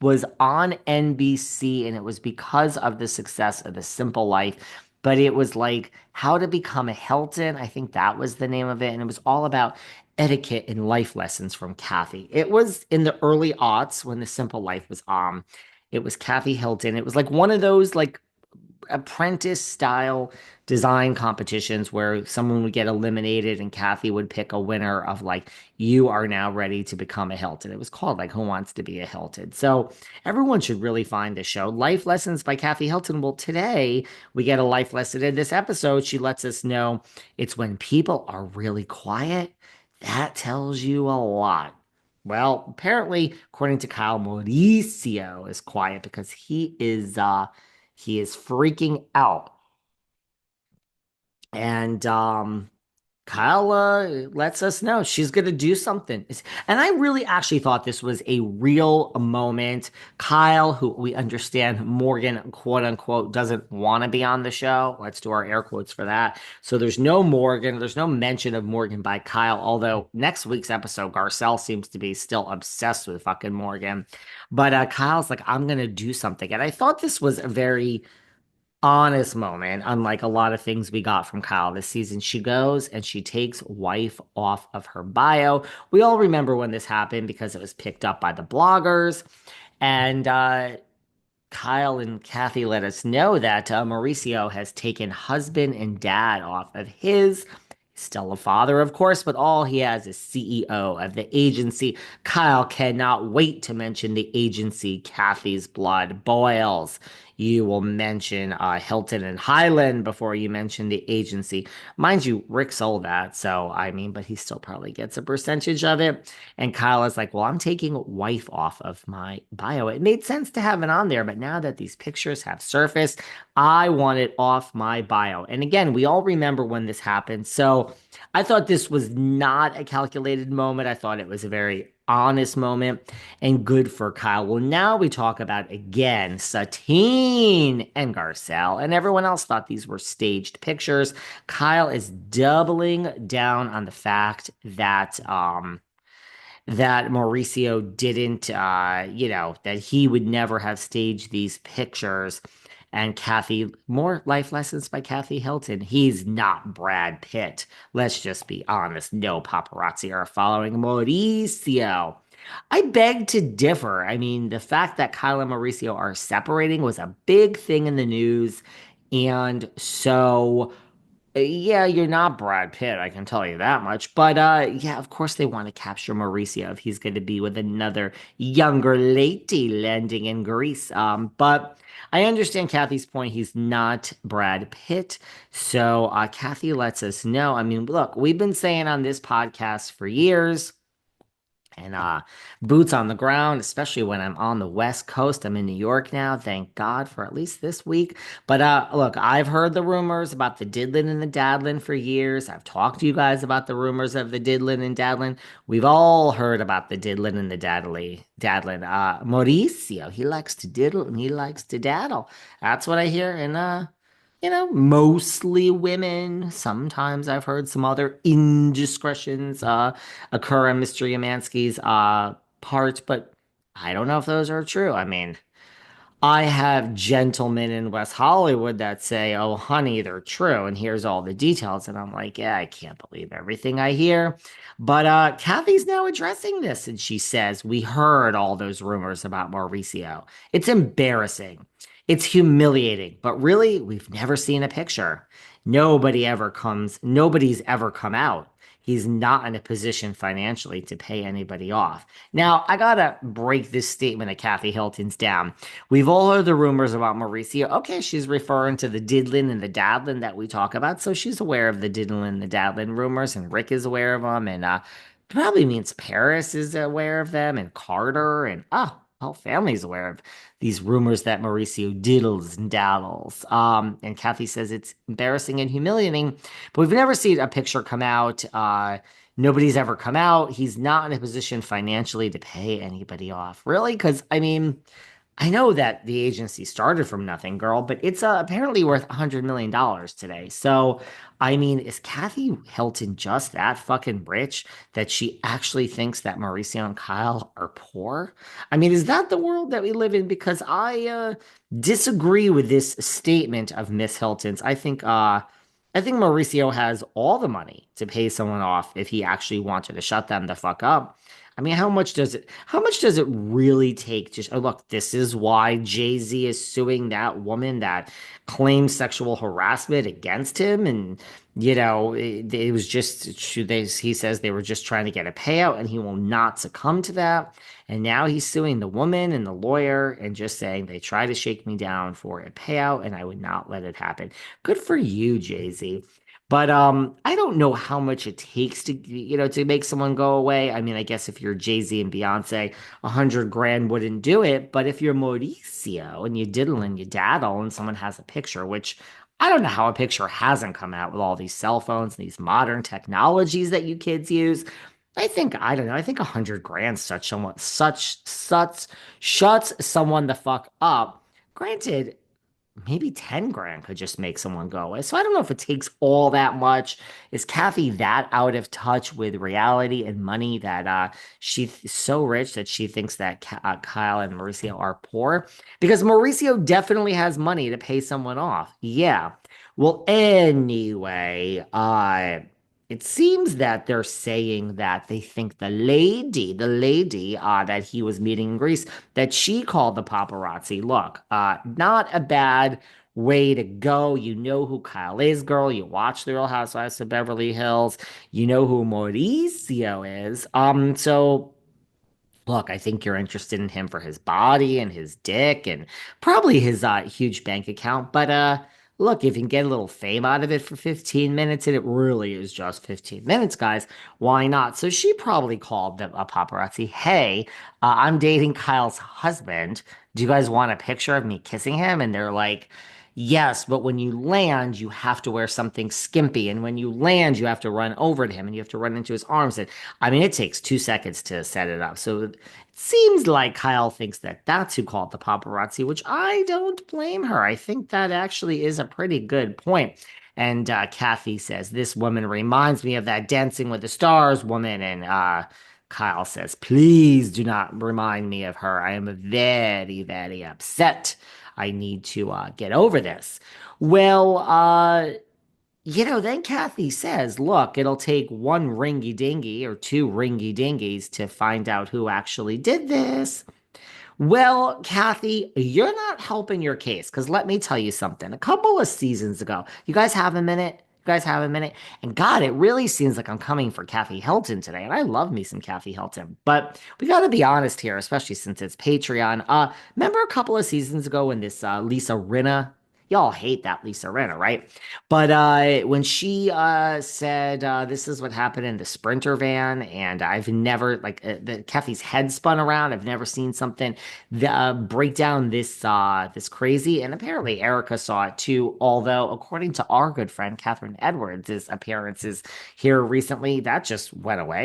was on NBC, and it was because of the success of The Simple Life. But it was like How to Become a Hilton. I think that was the name of it. And it was all about etiquette and life lessons from Kathy. It was in the early aughts when The Simple Life was on. It was Kathy Hilton. It was like one of those like apprentice style design competitions where someone would get eliminated and Kathy would pick a winner of like, you are now ready to become a Hilton. It was called like Who Wants to Be a Hilton. So everyone should really find this show. Life Lessons by Kathy Hilton. Well, today we get a life lesson in this episode. She lets us know it's when people are really quiet. That tells you a lot. Well, apparently, according to Kyle, Mauricio is quiet because he is freaking out. And Kyle lets us know she's going to do something. And I really actually thought this was a real moment. Kyle, who we understand Morgan, quote unquote, doesn't want to be on the show. Let's do our air quotes for that. So there's no Morgan. There's no mention of Morgan by Kyle. Although next week's episode, Garcelle seems to be still obsessed with fucking Morgan. But Kyle's like, I'm going to do something. And I thought this was a very honest moment, unlike a lot of things we got from Kyle this season. She goes and she takes wife off of her bio. We all remember when this happened because it was picked up by the bloggers. And Kyle and Kathy let us know that Mauricio has taken husband and dad off of his. Still a father, of course, but all he has is CEO of the agency. Kyle cannot wait to mention the agency. Kathy's blood boils. You will mention Hilton and Highland before you mention the agency. Mind you, Rick sold that, so I mean, but he still probably gets a percentage of it. And Kyle is like, well, I'm taking wife off of my bio. It made sense to have it on there, but now that these pictures have surfaced, I want it off my bio. And again, we all remember when this happened. So I thought this was not a calculated moment. I thought it was a very honest moment and good for Kyle. Well, now we talk about again Satine and Garcelle, and everyone else thought these were staged pictures. Kyle is doubling down on the fact that Mauricio didn't, that he would never have staged these pictures. And Kathy, more life lessons by Kathy Hilton. He's not Brad Pitt. Let's just be honest. No paparazzi are following Mauricio. I beg to differ. I mean, the fact that Kyle and Mauricio are separating was a big thing in the news. And so yeah, you're not Brad Pitt, I can tell you that much. But yeah, of course they want to capture Mauricio if he's going to be with another younger lady landing in Greece. But I understand Kathy's point. He's not Brad Pitt. So Kathy lets us know. I mean, look, we've been saying on this podcast for years. And boots on the ground, especially when I'm on the West Coast. I'm in New York now, thank God for at least this week. But look, I've heard the rumors about the Didlin and the Dadlin for years. I've talked to you guys about the rumors of the Didlin and Dadlin. We've all heard about the Didlin and the Dadlin. Mauricio, he likes to diddle and he likes to daddle. That's what I hear. And mostly women. Sometimes I've heard some other indiscretions occur in Mr. Yamansky's part, but I don't know if those are true. I mean, I have gentlemen in West Hollywood that say, oh, honey, they're true, and here's all the details. And I'm like, yeah, I can't believe everything I hear. But Kathy's now addressing this, and she says, we heard all those rumors about Mauricio. It's embarrassing. It's humiliating, but really, we've never seen a picture. Nobody's ever come out. He's not in a position financially to pay anybody off. Now, I gotta break this statement of Kathy Hilton's down. We've all heard the rumors about Mauricio. Okay, she's referring to the Didlin and the Dadlin that we talk about, so she's aware of the Didlin and the Dadlin rumors, and Rick is aware of them, and probably means Paris is aware of them, and Carter, and whole family's aware of these rumors that Mauricio diddles and daddles. And Kathy says it's embarrassing and humiliating, but we've never seen a picture come out. Nobody's ever come out. He's not in a position financially to pay anybody off. Really? Because, I mean, I know that the agency started from nothing, girl, but it's apparently worth $100 million today. So, I mean, is Kathy Hilton just that fucking rich that she actually thinks that Mauricio and Kyle are poor? I mean, is that the world that we live in? Because I disagree with this statement of Miss Hilton's. I think Mauricio has all the money to pay someone off if he actually wanted to shut them the fuck up. I mean, how much does it really take to, oh, look, this is why Jay-Z is suing that woman that claimed sexual harassment against him. And, it was just, he says they were just trying to get a payout and he will not succumb to that. And now he's suing the woman and the lawyer and just saying they tried to shake me down for a payout and I would not let it happen. Good for you, Jay-Z. But I don't know how much it takes to make someone go away. I mean, I guess if you're Jay-Z and Beyonce, 100 grand wouldn't do it. But if you're Mauricio and you diddle and you daddle and someone has a picture, which I don't know how a picture hasn't come out with all these cell phones and these modern technologies that you kids use. I don't know. I think 100 grand such shuts someone the fuck up. Granted, maybe 10 grand could just make someone go away. So I don't know if it takes all that much. Is Kathy that out of touch with reality and money that she's so rich that she thinks that Kyle and Mauricio are poor? Because Mauricio definitely has money to pay someone off. Yeah. Well, anyway, it seems that they're saying that they think the lady that he was meeting in Greece, that she called the paparazzi. Look, not a bad way to go. You know who Kyle is, girl. You watch The Real Housewives of Beverly Hills. You know who Mauricio is. So look, I think you're interested in him for his body and his dick and probably his huge bank account. But look, if you can get a little fame out of it for 15 minutes, and it really is just 15 minutes, guys, why not? So she probably called a paparazzi, hey, I'm dating Kyle's husband. Do you guys want a picture of me kissing him? And they're like, yes, but when you land, you have to wear something skimpy. And when you land, you have to run over to him and you have to run into his arms. And I mean, it takes 2 seconds to set it up. So it seems like Kyle thinks that that's who called the paparazzi, which I don't blame her. I think that actually is a pretty good point. And Kathy says, this woman reminds me of that Dancing with the Stars woman. And Kyle says, please do not remind me of her. I am very, very upset. I need to get over this. Well, then Kathy says, look, it'll take one ringy dingy or two ringy dingies to find out who actually did this. Well, Kathy, you're not helping your case because let me tell you something. A couple of seasons ago, you guys have a minute? You guys have a minute? And God, it really seems like I'm coming for Kathy Hilton today. And I love me some Kathy Hilton. But we got to be honest here, especially since it's Patreon. Remember a couple of seasons ago when this Lisa Rinna, y'all hate that Lisa Rinna, right? But when she said this is what happened in the Sprinter van, and I've never the Kathy's head spun around. I've never seen something break down this crazy. And apparently Erika saw it too. Although according to our good friend Catherine Edwards' appearances here recently, that just went away.